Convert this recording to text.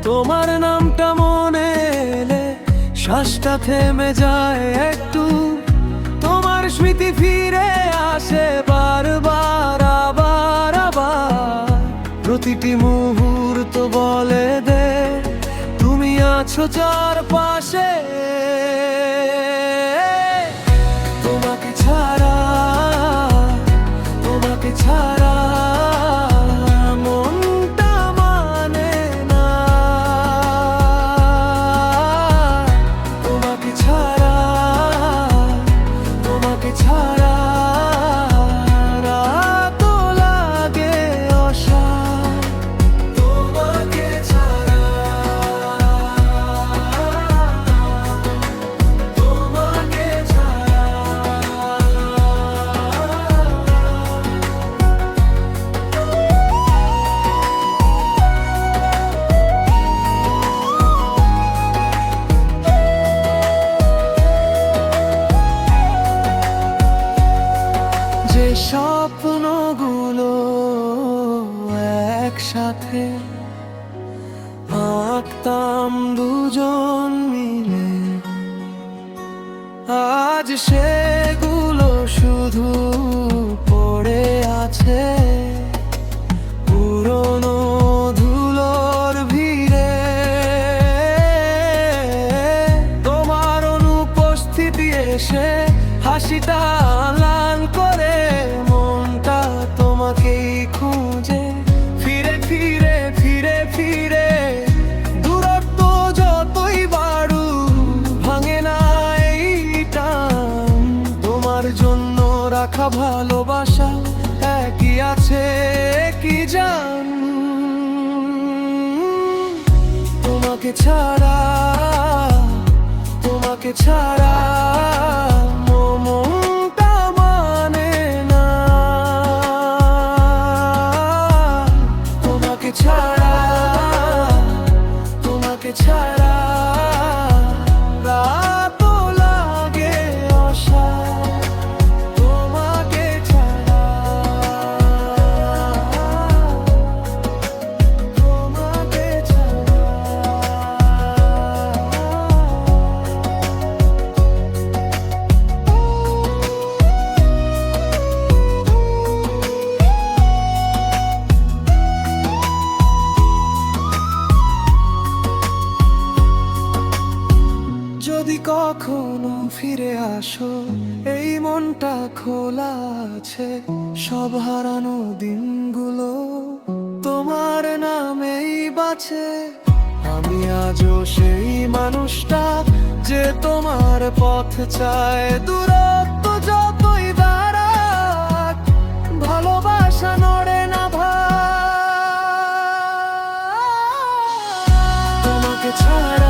তোমার নামটা মনে এলে শ্বাসটা থেমে যায় একটু, তোমার স্মৃতি ফিরে আসে বারবার আবার আবার। প্রতিটি মুহূর্ত বলে দে তুমি আছো যার পাশে। তোমাকে ছাড়া, তোমাকে ছাড়া মনটা মানে না। তোমাকে ছাড়া, তোমাকে ছাড়া রাতও লাগে অসার। তোমাকে ছাড়া, তোমাকে ছাড়া। যে স্বপ্নগুলো একসাথে আঁকতাম দুজন মিলে, আজ সেগুলো শুধু পড়ে আছে পুরনো ধুলোর ভিড়ে। তোমার অনুপস্থিতি এসে হাসিটা আলান করে, মনটা তোমাকেই খুঁজে ফিরে ফিরে ফিরে ফিরে। দূরত্ব যতই বাড়ুক ভাঙে না এই টান, তোমার জন্য রাখা ভালোবাসা একই আছে কি জান। তোমাকে ছাড়া, তোমাকে ছাড়া মনটা মানে না। তোমাকে ছাড়া, তোমাকে ছাড়া রাতও লাগে অসার। তোমাকে ছাড়া, তোমাকে ছাড়া। যদি কখনো ফিরে আসো, এই মনটা খোলা আছে। সব হারানো দিনগুলো তোমার নামেই বাঁচে। আমি আজও সেই মানুষটা যে তোমার পথ চায়। দূরত্ব যতই বাড়াক ভালোবাসা নড়ে না ভাই। তোমাকে ছাড়া,